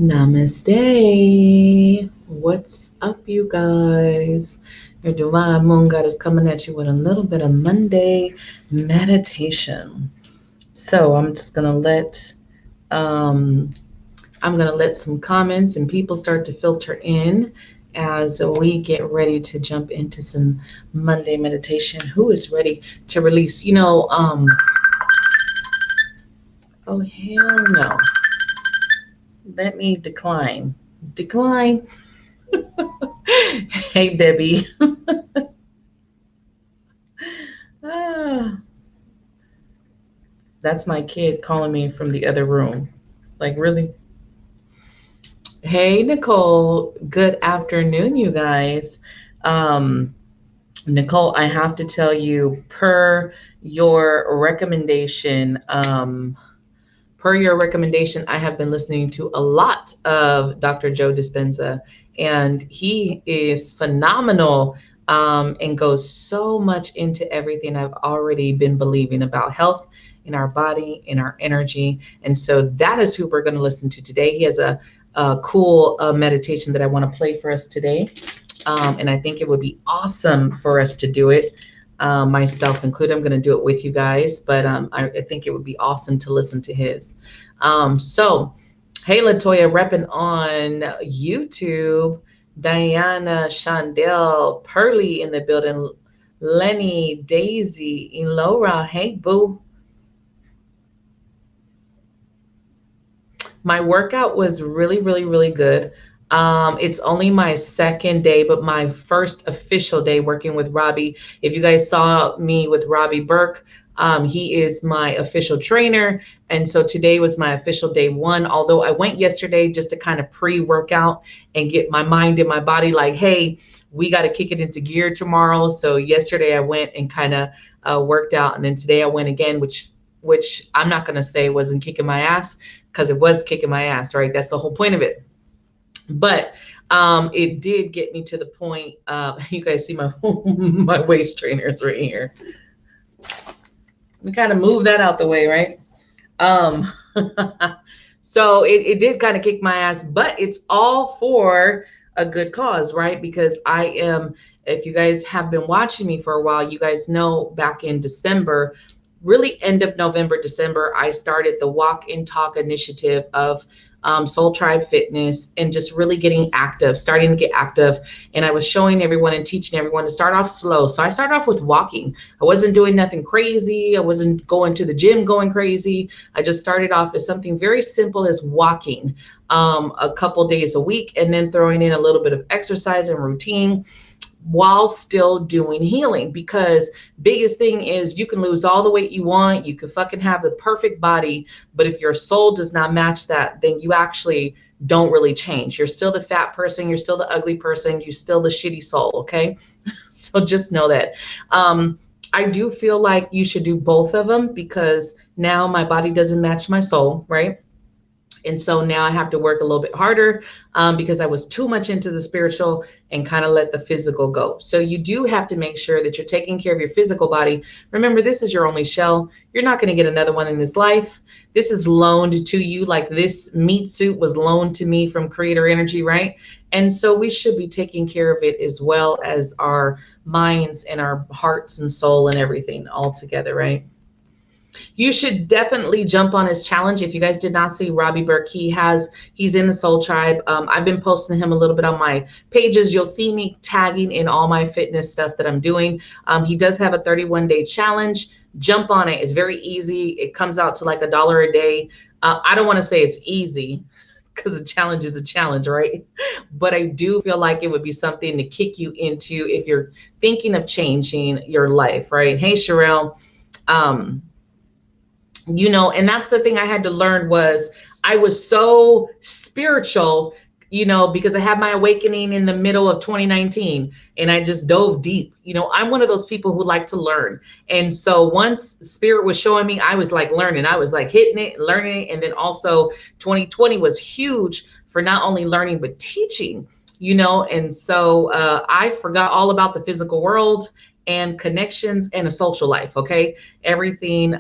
Namaste. What's up, you guys? Your divine moon god is coming at you with a little bit of Monday meditation. So um, I'm gonna let some comments and people start to filter in as we get ready to jump into some Monday meditation. Who is ready to release? Oh hell no. Let me decline. Decline. Hey, Debbie. Ah, that's my kid calling me from the other room. Like, really? Hey, Nicole. Good afternoon, you guys. Um, Nicole, I have to tell you, your recommendation, I have been listening to a lot of Dr. Joe Dispenza, and he is phenomenal and goes so much into everything I've already been believing about health in our body, in our energy. And so that is who we're going to listen to today. He has a cool meditation that I want to play for us today. And I think it would be awesome for us to do it, myself included. I'm going to do it with you guys, but I think it would be awesome to listen to his. So, hey, Latoya, repping on YouTube. Diana, Shondell, Pearly in the building. Lenny, Daisy, Elora, hey, boo. My workout was really, really, really good. It's only my second day, but my first official day working with Robbie. If you guys saw me with Robbie Burke, he is my official trainer. And so today was my official day one. Although I went yesterday just to kind of pre-workout and get my mind and my body like, hey, we got to kick it into gear tomorrow. So yesterday I went and kind of worked out. And then today I went again, which I'm not going to say wasn't kicking my ass, because it was kicking my ass, right? That's the whole point of it. But it did get me to the point. You guys see my my waist trainers right here. We kind of move that out the way, right? Um, so it did kind of kick my ass, but it's all for a good cause, right? Because I am, if you guys have been watching me for a while, you guys know back in December, really end of November, December, I started the Walk and Talk initiative of Soul Tribe Fitness, and just really getting active, starting to get active. And I was showing everyone and teaching everyone to start off slow. So I started off with walking. I wasn't doing nothing crazy. I wasn't going to the gym going crazy. I just started off as something very simple as walking a couple days a week, and then throwing in a little bit of exercise and routine while still doing healing. Because biggest thing is, you can lose all the weight you want, you could fucking have the perfect body, but if your soul does not match that, then you actually don't really change. You're still the fat person, you're still the ugly person, you're still the shitty soul. Okay. So just know that. I do feel like you should do both of them, because now my body doesn't match my soul, right? And so now I have to work a little bit harder, because I was too much into the spiritual and kind of let the physical go. So you do have to make sure that you're taking care of your physical body. Remember, this is your only shell. You're not going to get another one in this life. This is loaned to you, like this meat suit was loaned to me from Creator Energy, right? And so we should be taking care of it, as well as our minds and our hearts and soul and everything all together, right? You should definitely jump on his challenge. If you guys did not see Robbie Burke, he's in the Soul Tribe. I've been posting him a little bit on my pages. You'll see me tagging in all my fitness stuff that I'm doing. He does have a 31-day challenge. Jump on it. It's very easy. It comes out to like $1 a day. I don't want to say it's easy, because a challenge is a challenge, right? But I do feel like it would be something to kick you into if you're thinking of changing your life, right? Hey, Sherelle. And that's the thing I had to learn, was I was so spiritual, because I had my awakening in the middle of 2019, and I just dove deep. I'm one of those people who like to learn. And so once spirit was showing me, I was like learning, I was like hitting it, learning. And then also 2020 was huge for not only learning, but teaching, and so I forgot all about the physical world and connections and a social life. Okay. Everything,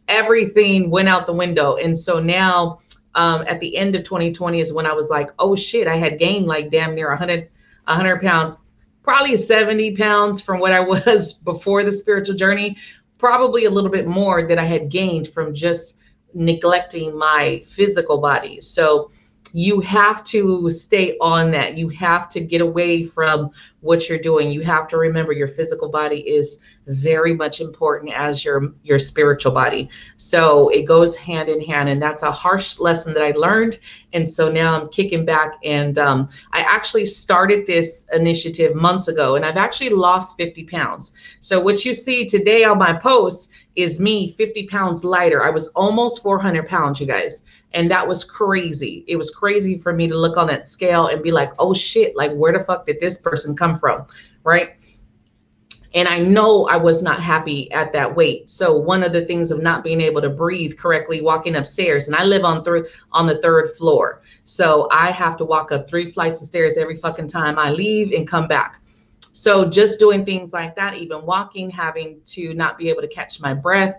everything went out the window. And so now at the end of 2020 is when I was like, oh shit, I had gained like damn near 100 pounds, probably 70 pounds from what I was before the spiritual journey, probably a little bit more that I had gained from just neglecting my physical body. So you have to stay on that. You have to get away from what you're doing. You have to remember your physical body is very much important as your spiritual body. So it goes hand in hand, and that's a harsh lesson that I learned. And so now I'm kicking back, and I actually started this initiative months ago, and I've actually lost 50 pounds. So what you see today on my post is me 50 pounds lighter. I was almost 400 pounds, you guys. And that was crazy. It was crazy for me to look on that scale and be like, oh shit, like where the fuck did this person come from? Right. And I know I was not happy at that weight. So one of the things of not being able to breathe correctly, walking upstairs, and I live on the third floor. So I have to walk up 3 flights of stairs every fucking time I leave and come back. So just doing things like that, even walking, having to not be able to catch my breath.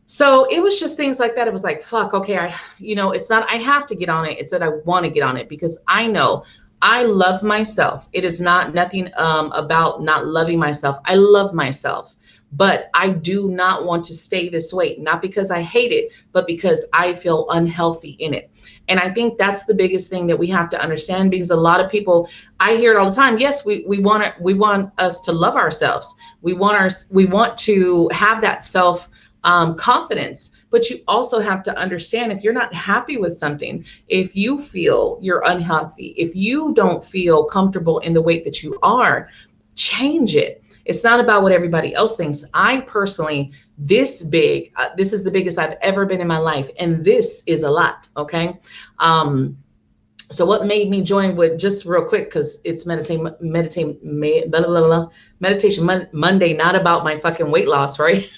So it was just things like that. It was like, fuck, okay, it's not, I have to get on it. It's that I want to get on it because I know I love myself. It is nothing about not loving myself. I love myself, but I do not want to stay this way, not because I hate it, but because I feel unhealthy in it. And I think that's the biggest thing that we have to understand, because a lot of people, I hear it all the time. Yes, we want us to love ourselves. We want to have that self confidence, but you also have to understand, if you're not happy with something, if you feel you're unhealthy, if you don't feel comfortable in the weight that you are, change it. It's not about what everybody else thinks. I personally, this is the biggest I've ever been in my life. And this is a lot. Okay. So what made me join with, just real quick, because it's Meditation Monday, not about my fucking weight loss, right?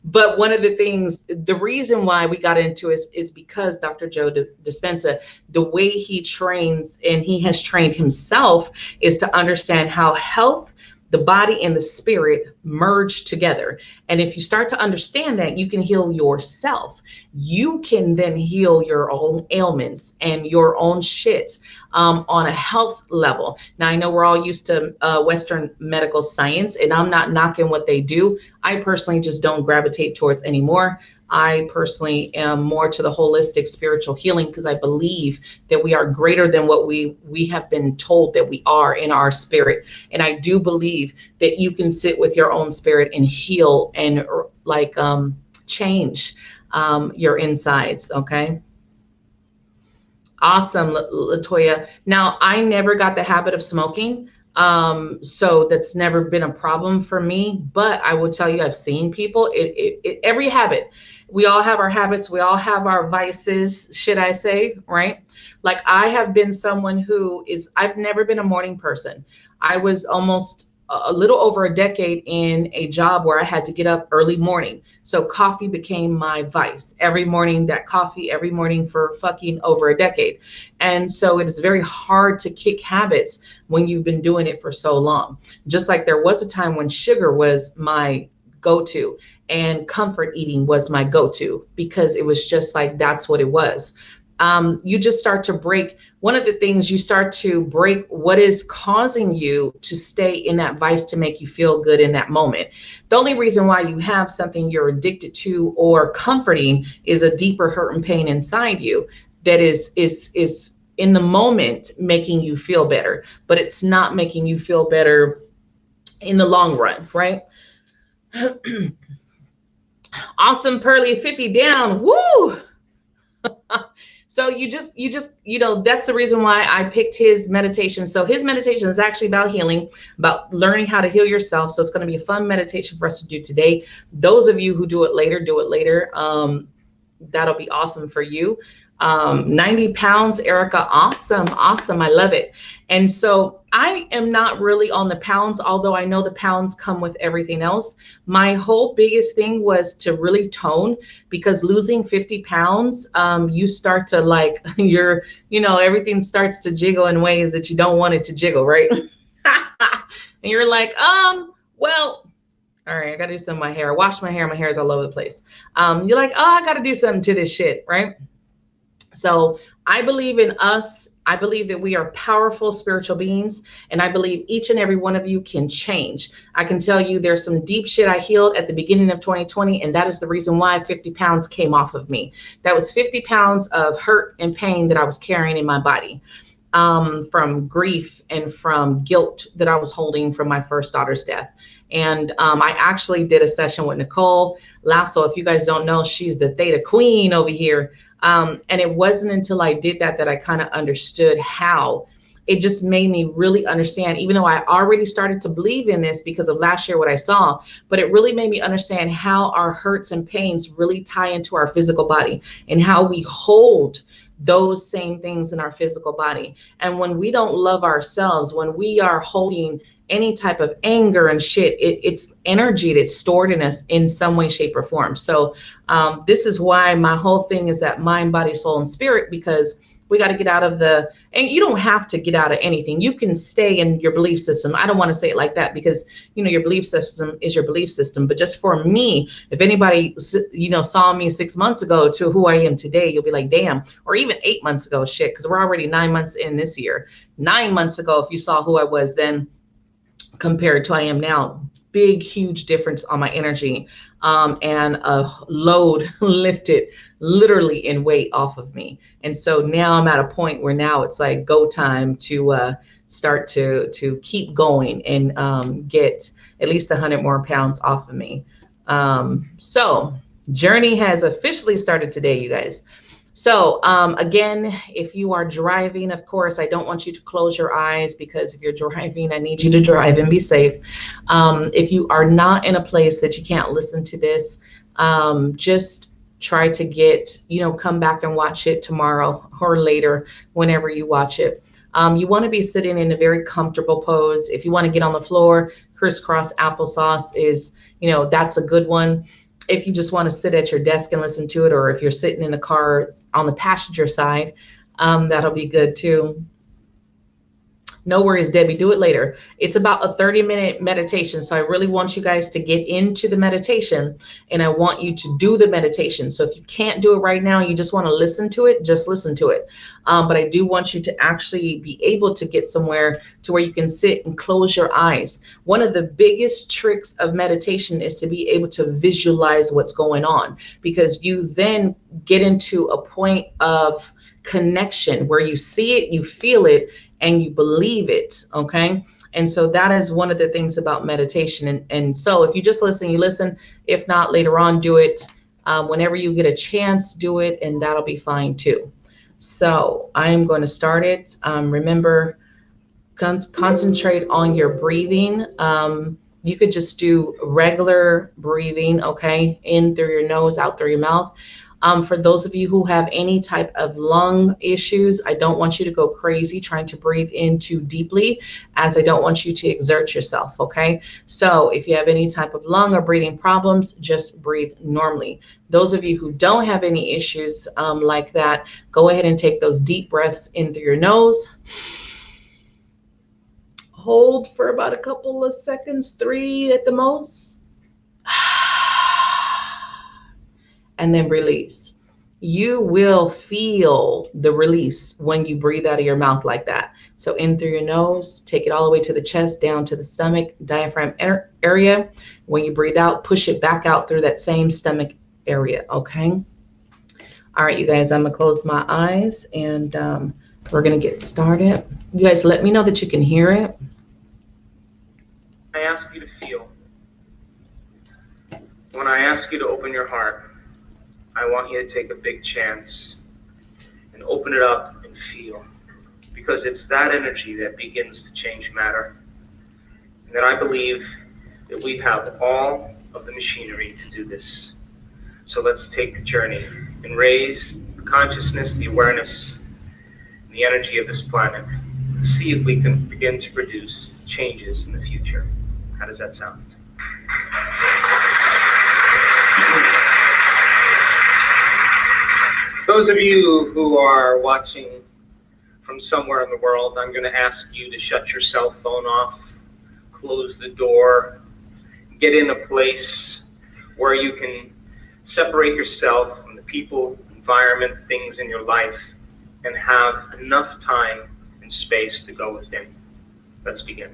But one of the things, the reason why we got into it is because Dr. Joe Dispenza, the way he trains and he has trained himself is to understand how health, the body and the spirit merge together. And if you start to understand that, you can heal yourself. You can then heal your own ailments and your own shit on a health level. Now, I know we're all used to Western medical science, and I'm not knocking what they do. I personally just don't gravitate towards anymore. I personally am more to the holistic spiritual healing, because I believe that we are greater than what we have been told that we are in our spirit. And I do believe that you can sit with your own spirit and heal and change your insides. Okay. Awesome, Latoya. Now, I never got the habit of smoking. So that's never been a problem for me, but I will tell you, I've seen people, every habit, we all have our habits. We all have our vices, should I say, right? Like I have been someone I've never been a morning person. I was almost a little over a decade in a job where I had to get up early morning. So coffee became my vice. Every morning, every morning for fucking over a decade. And so it is very hard to kick habits when you've been doing it for so long. Just like there was a time when sugar was my go-to and comfort eating was my go-to, because it was just like, that's what it was. You just start to break. One of the things, you start to break what is causing you to stay in that vice to make you feel good in that moment. The only reason why you have something you're addicted to or comforting is a deeper hurt and pain inside you that is in the moment making you feel better, but it's not making you feel better in the long run, right? Awesome, Pearly, 50 down. Woo! So you just, that's the reason why I picked his meditation. So his meditation is actually about healing, about learning how to heal yourself. So it's going to be a fun meditation for us to do today. Those of you who do it later, that'll be awesome for you. 90 pounds, Erica. Awesome. I love it. And so I am not really on the pounds, although I know the pounds come with everything else. My whole biggest thing was to really tone, because losing 50 pounds, you start to everything starts to jiggle in ways that you don't want it to jiggle, right? And you're like, well, all right, I gotta do something with my hair. Wash my hair. My hair is all over the place. You're like, I gotta do something to this shit, right? So I believe in us. I believe that we are powerful spiritual beings, and I believe each and every one of you can change. I can tell you there's some deep shit I healed at the beginning of 2020, and that is the reason why 50 pounds came off of me. That was 50 pounds of hurt and pain that I was carrying in my body, from grief and from guilt that I was holding from my first daughter's death. And I actually did a session with Nicole Lasso. If you guys don't know, she's the Theta Queen over here. And it wasn't until I did that I kind of understood how. It just made me really understand, even though I already started to believe in this because of last year, what I saw, but it really made me understand how our hurts and pains really tie into our physical body and how we hold those same things in our physical body. And when we don't love ourselves, when we are holding any type of anger and shit, it's energy that's stored in us in some way, shape, or form. So this is why my whole thing is that mind, body, soul, and spirit, because we got to get out of the, and you don't have to get out of anything. You can stay in your belief system. I don't want to say it like that because, you know, your belief system is your belief system. But just for me, if anybody, you know, saw me 6 months ago to who I am today, you'll be like, damn, or even 8 months ago, shit, because we're already 9 months in this year. 9 months ago, if you saw who I was then compared to I am now, big, huge difference on my energy, and a load lifted literally in weight off of me. And so now I'm at a point where now it's like go time to start to keep going and get at least 100 more pounds off of me. So journey has officially started today, you guys. So again, if you are driving, of course, I don't want you to close your eyes, because if you're driving, I need you to drive and be safe. If you are not in a place that you can't listen to this, just try to get, you know, come back and watch it tomorrow or later, whenever you watch it. You want to be sitting in a very comfortable pose. If you want to get on the floor, crisscross applesauce is, you know, that's a good one. If you just want to sit at your desk and listen to it, or if you're sitting in the car on the passenger side, that'll be good too. No worries, Debbie, do it later. It's about a 30-minute meditation. So I really want you guys to get into the meditation, and I want you to do the meditation. So if you can't do it right now, you just want to listen to it, just listen to it. But I do want you to actually be able to get somewhere to where you can sit and close your eyes. One of the biggest tricks of meditation is to be able to visualize what's going on, because you then get into a point of connection where you see it, you feel it, and you believe it. Okay. And so that is one of the things about meditation. And so if you just listen, you listen. If not, later on, do it. Whenever you get a chance, do it, and that'll be fine too. So I'm going to start it. Remember, concentrate on your breathing. You could just do regular breathing, okay? In through your nose, out through your mouth. For those of you who have any type of lung issues, I don't want you to go crazy trying to breathe in too deeply, as I don't want you to exert yourself, okay? So if you have any type of lung or breathing problems, just breathe normally. Those of you who don't have any issues like that, go ahead and take those deep breaths in through your nose. Hold for about a couple of seconds, 3 at the most. And then release. You will feel the release when you breathe out of your mouth like that. So in through your nose, take it all the way to the chest, down to the stomach, diaphragm area. When you breathe out, push it back out through that same stomach area, okay? All right, you guys, I'm gonna close my eyes, and we're gonna get started. You guys, let me know that you can hear it. I ask you to feel. When I ask you to open your heart, I want you to take a big chance and open it up and feel, because it's that energy that begins to change matter. And that I believe that we have all of the machinery to do this. So let's take the journey and raise the consciousness, the awareness, and the energy of this planet. See if we can begin to produce changes in the future. How does that sound? Those of you who are watching from somewhere in the world, I'm going to ask you to shut your cell phone off, close the door, get in a place where you can separate yourself from the people and environment, things in your life, and have enough time and space to go within. Let's begin.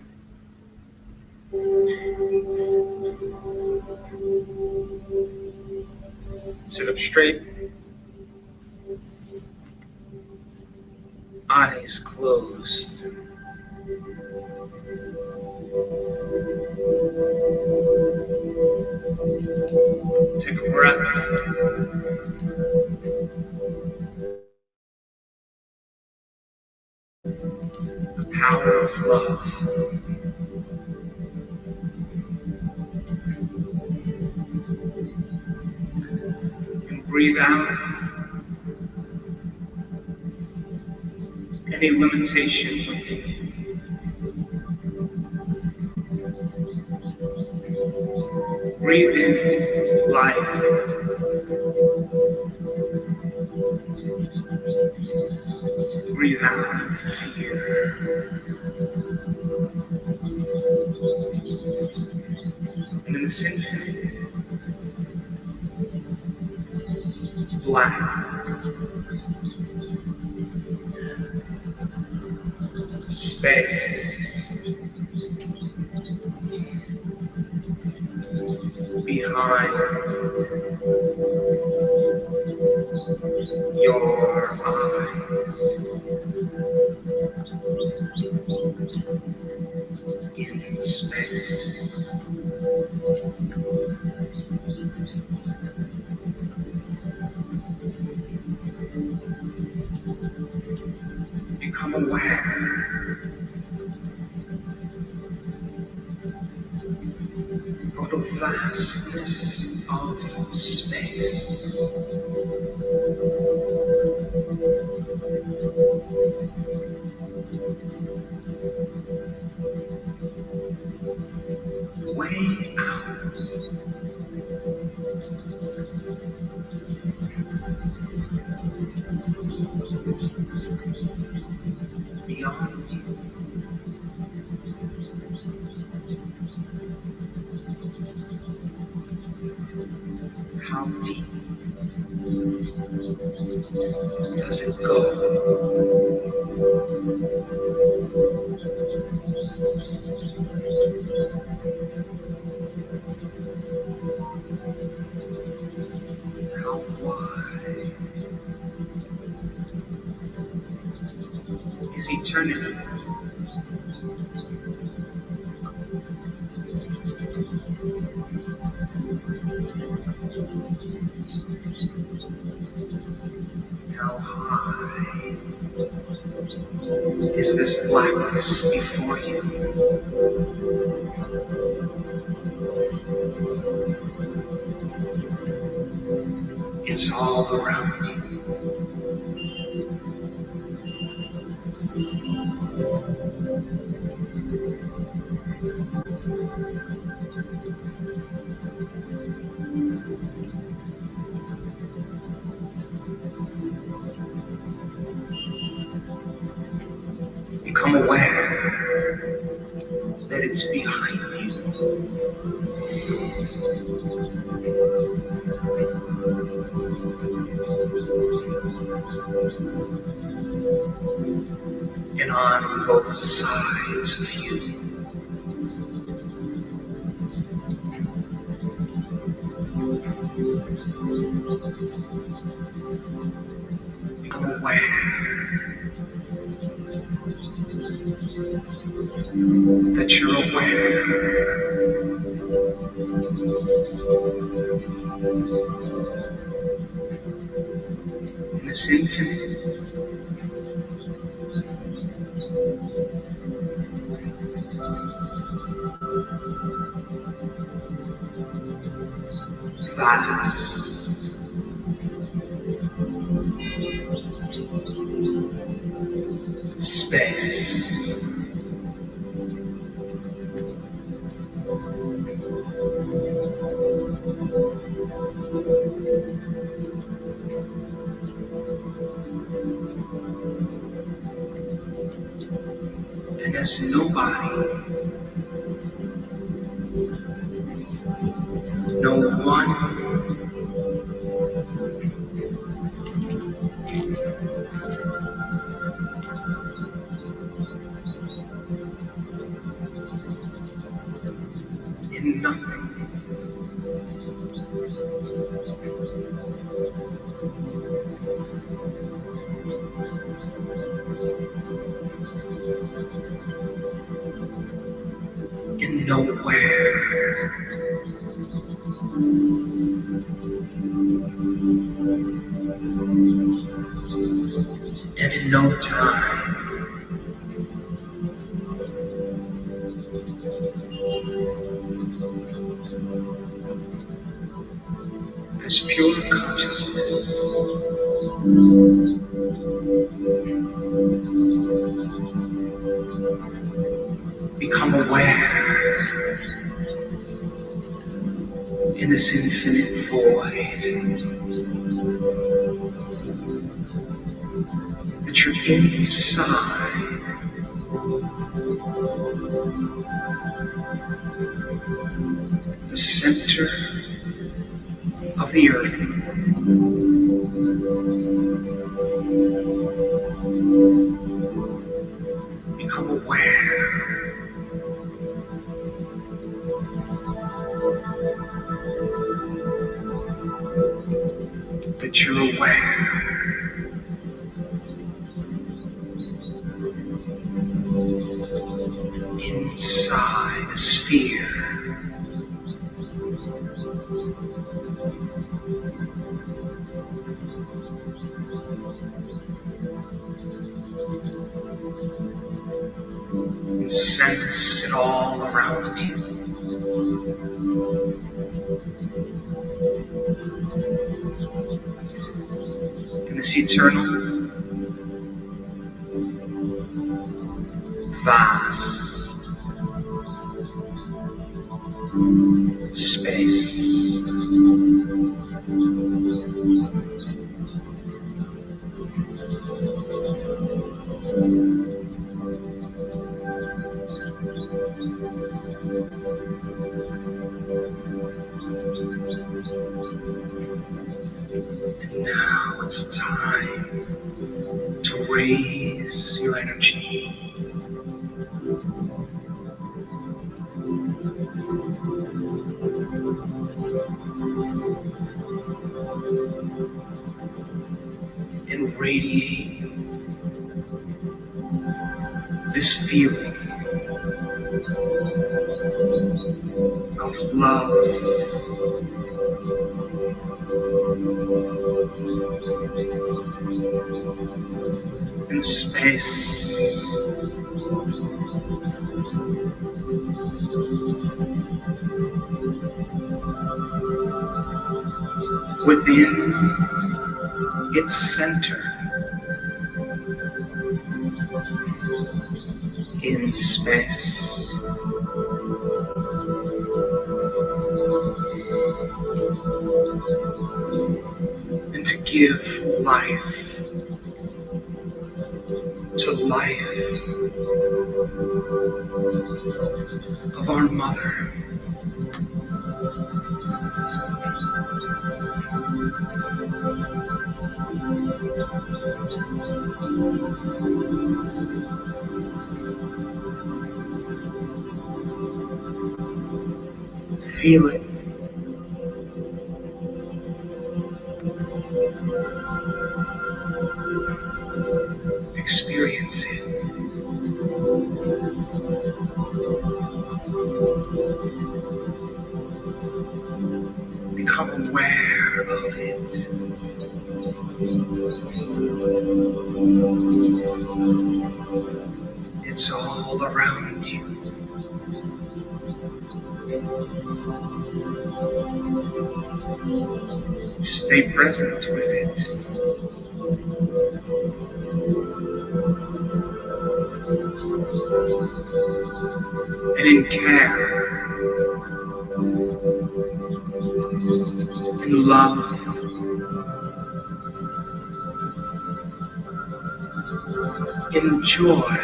Sit up straight. Eyes closed. Take a breath. The power of love. And breathe out any limitation within. Breathe in life. Breathe out fear. And in this infinite black, space, behind your eyes, in space, become aware of the vastness of space. Way out. Beyond you. How deep does it go? How wide is eternity? How high is this blackness before you? It's all around you. Become aware that it's behind you. And on both sides of you. Become aware that you're aware. In this infinite vast space. And as nobody, no one And in no time, as pure consciousness, become aware in this infinite void that you're inside the center of the earth. Become aware that you're aware inside a sphere and sense it all around you. In this eternal, vast space. And now it's time to raise your energy. And radiate this feeling of love and space within its center in space. And to give life to life of our mother. Feel it. Experience it. Become aware of it. It's all around you. Stay present with it. And in care and love in joy,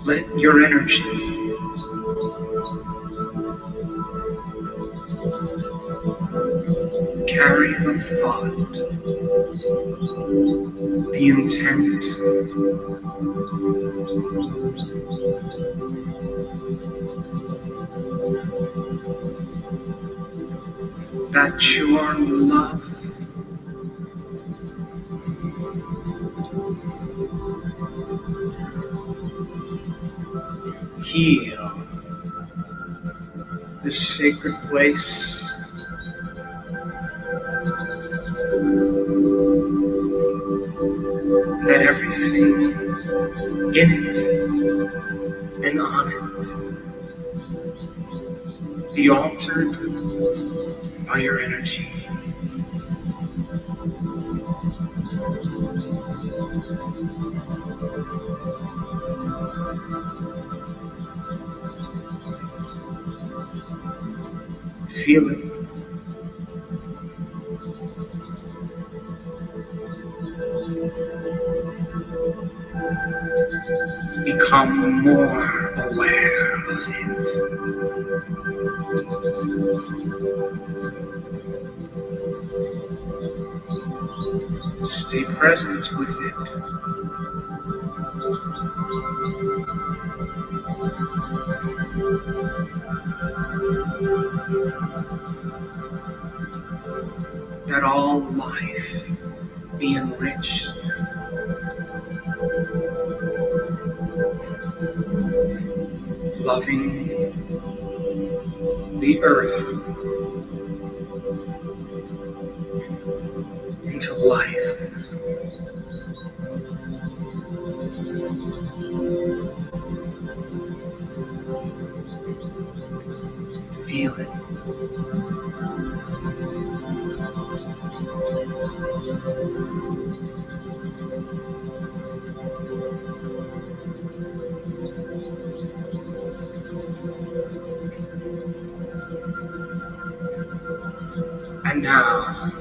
let your energy carry the thought, the intent, that your love Heal this sacred place. Let everything in it and on it be altered by your energy. Feel it. Become more aware of it. Stay present with it. Let all life be enriched. Loving the earth into life. Feel it. And now,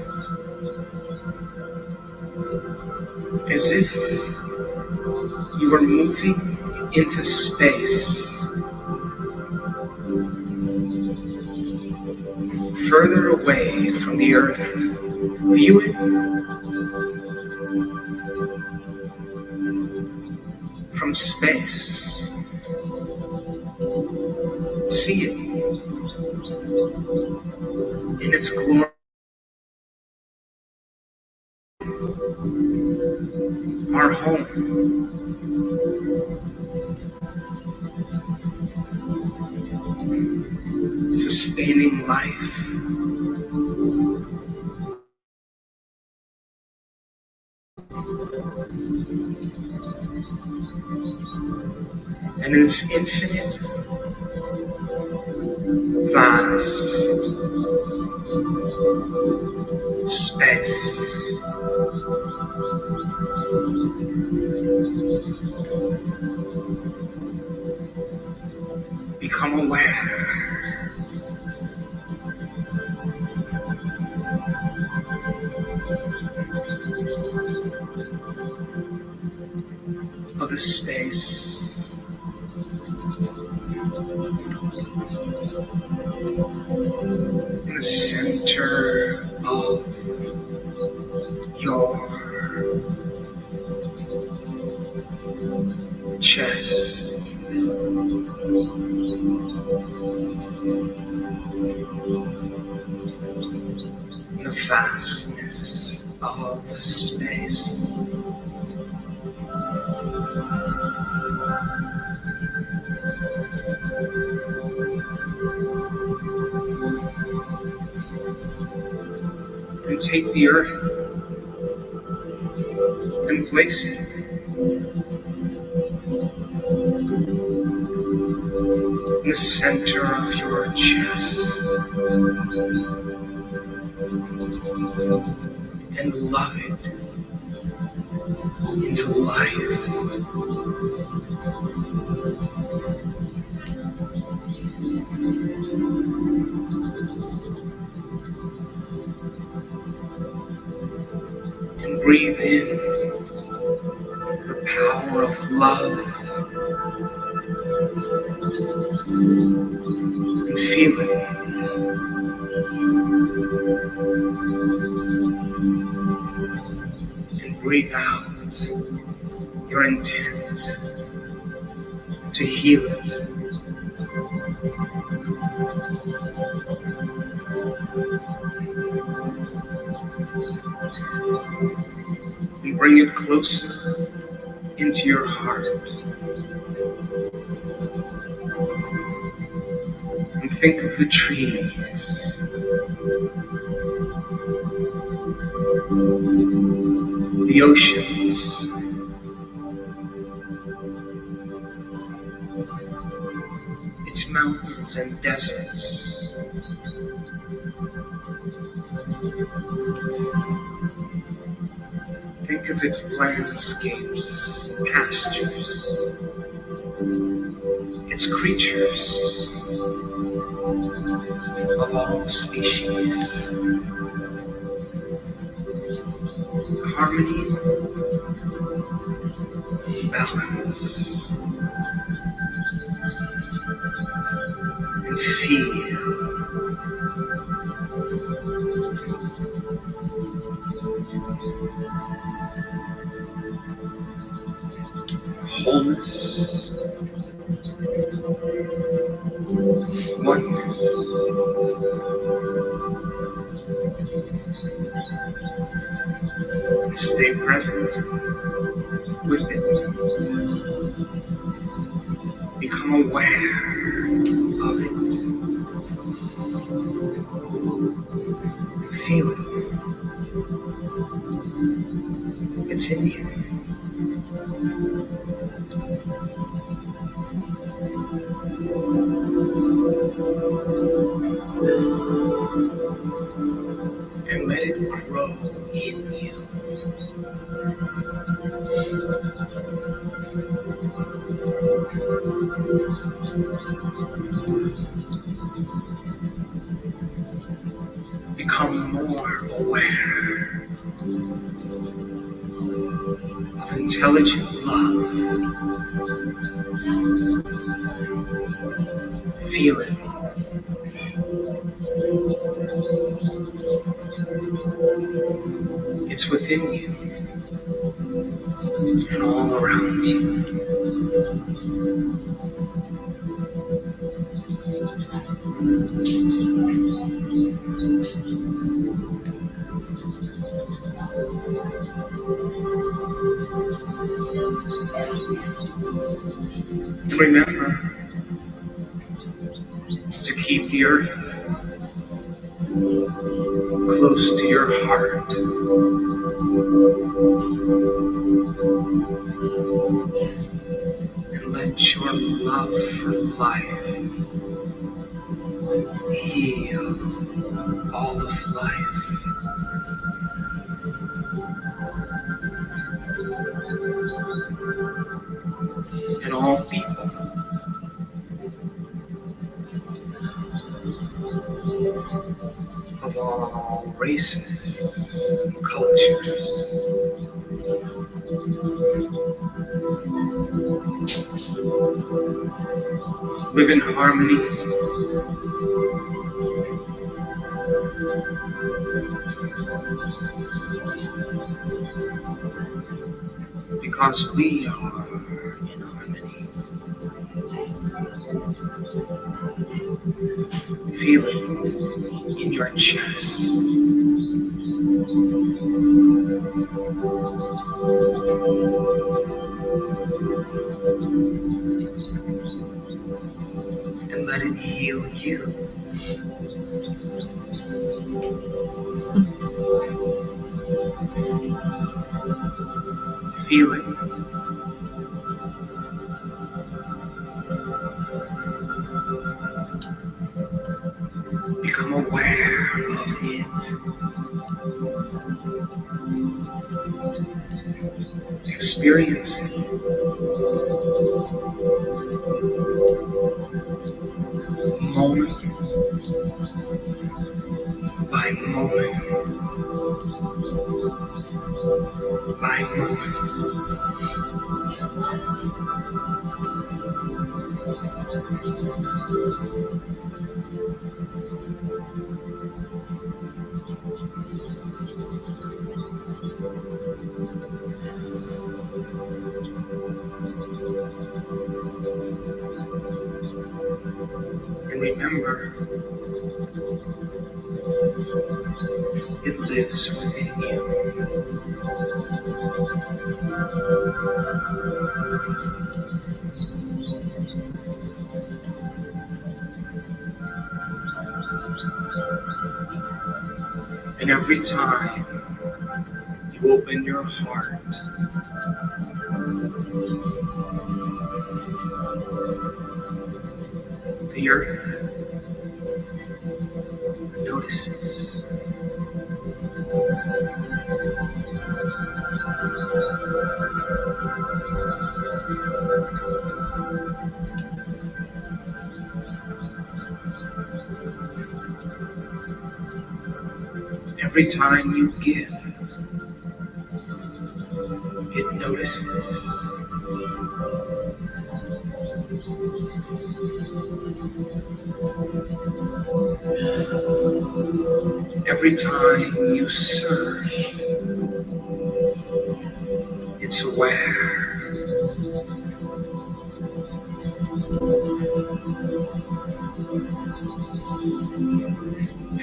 as if you are moving into space, further away from the earth, view it from space. See it in its glory. Our home, sustaining life, and in its infinite, vast space. Become aware of the space in the center of your chest. In the vastness of space. And take the earth and place it in the center of your chest. And love it into life. And breathe in the power of love. And feel it. And breathe out your intent to heal it. And bring it closer into your heart. Think of the trees, the oceans, its mountains and deserts. Think of its landscapes and pastures, its creatures of all species. Harmony, balance, and feel. Wholeness, oneness, stay present with it. Become aware of it. Feel it. It's in you. And let it grow in you. Become more aware of intelligent love. Feel it. It's within you and all around you. Remember to keep the earth close to your heart. And let your love for life heal all of life. And all people. Of all races and cultures. Live in harmony. Because we are in harmony. Feel it in your chest. And let it heal you. Feel it. Become aware of it. Experience it. Moment by moment by moment. And remember, it lives within you. And every time you open your heart, the earth notices. Every time you give, it notices. Every time you serve, it's aware.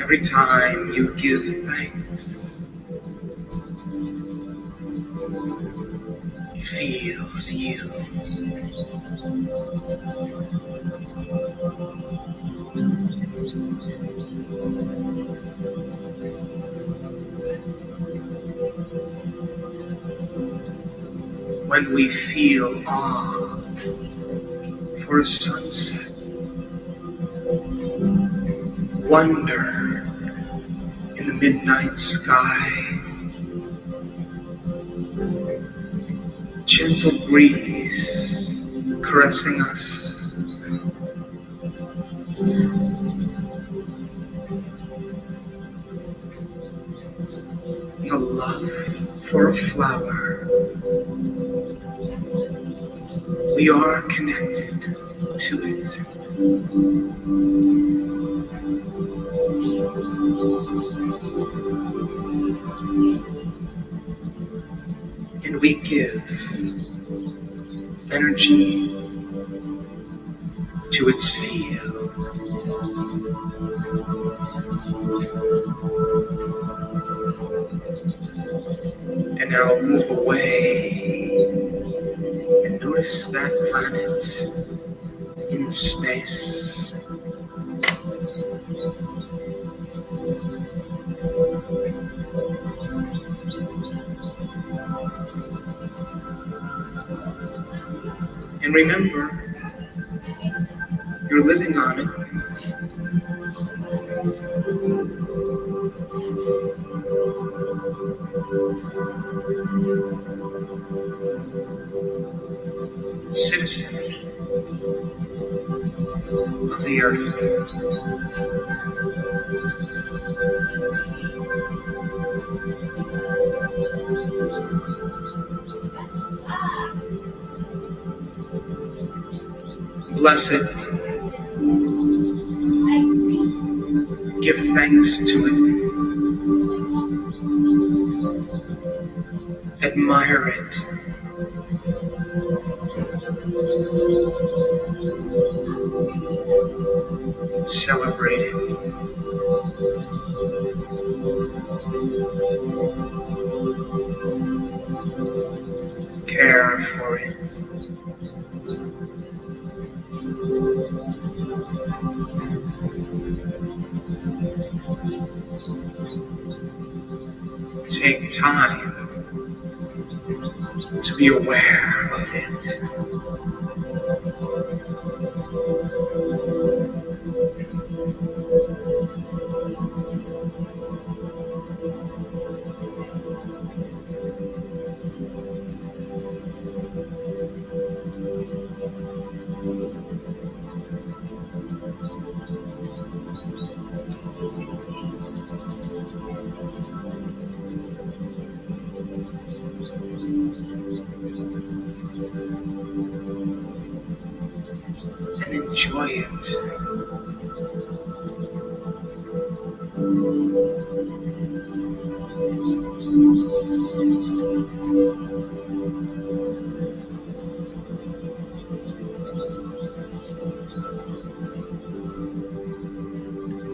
Every time you give thanks, it feels you. When we feel awe for a sunset, wonder in the midnight sky, gentle breeze caressing us, the love for a flower, we are connected to it. And we give energy to its field. And now move away and notice that planet in space. And remember, you're living on it. Citizen of the earth. Bless it. Give thanks to it. Admire it. Celebrate it. Care for it. Take time to be aware of it. And enjoy it.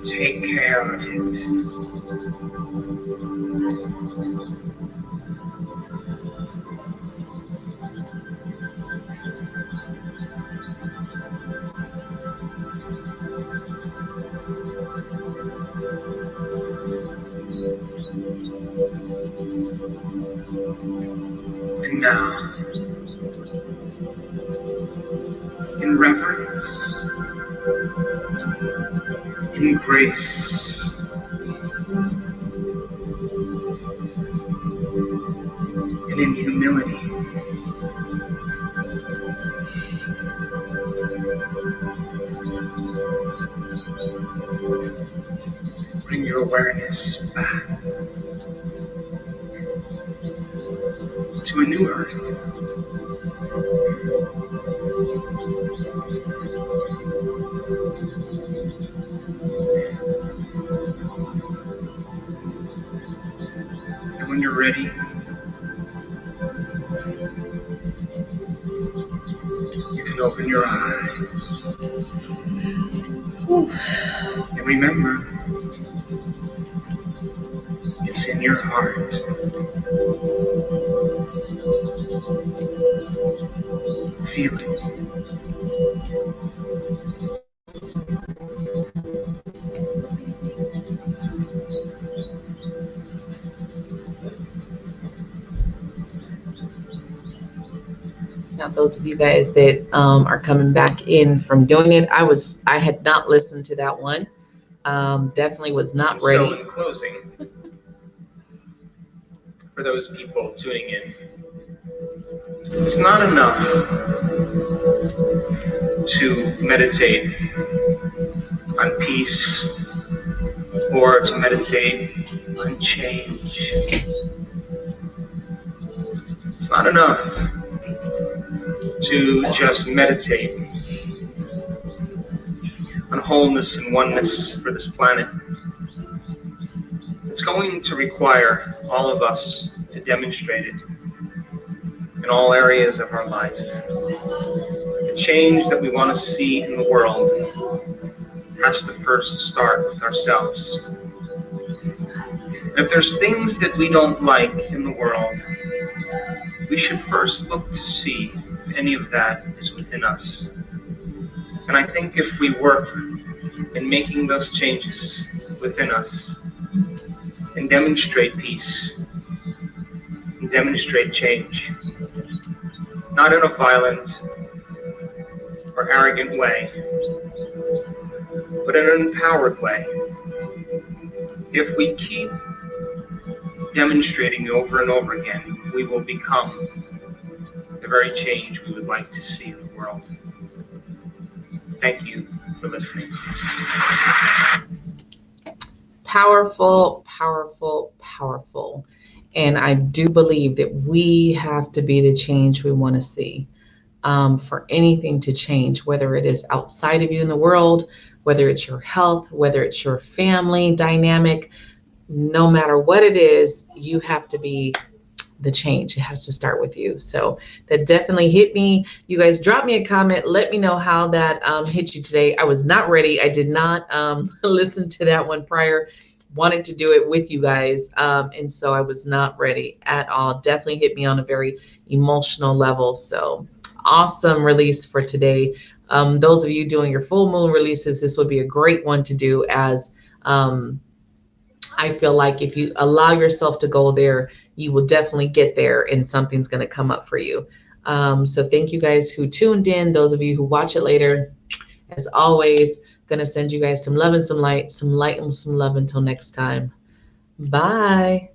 Take care of it. And now, in reverence, in grace, and in humility, bring your awareness back to a new earth. And when you're ready, you can open your eyes. And remember, it's in your heart. Feel it. Now, those of you guys that are coming back in from doing it, I had not listened to that one. Definitely was not ready. So in closing, for those people tuning in, it's not enough to meditate on peace or to meditate on change. It's not enough to just meditate on wholeness and oneness for this planet. It's going to require all of us to demonstrate it in all areas of our life. The change that we want to see in the world has to first start with ourselves. If there's things that we don't like in the world, we should first look to see if any of that is within us. And I think if we work in making those changes within us and demonstrate peace and demonstrate change, not in a violent or arrogant way, but in an empowered way, if we keep demonstrating over and over again, we will become the very change we would like to see in the world. Thank you for listening. Powerful, powerful, powerful. And I do believe that we have to be the change we want to see. For anything to change, whether it is outside of you in the world, whether it's your health, whether it's your family dynamic, no matter what it is, you have to be the change. It has to start with you. So that definitely hit me. You guys drop me a comment. Let me know how that hit you today. I was not ready. I did not listen to that one prior. Wanted to do it with you guys. And so I was not ready at all. Definitely hit me on a very emotional level. So awesome release for today. Those of you doing your full moon releases, this would be a great one to do, as I feel like if you allow yourself to go there, you will definitely get there and something's going to come up for you. So thank you guys who tuned in. Those of you who watch it later, as always, going to send you guys some love and some light and some love until next time. Bye.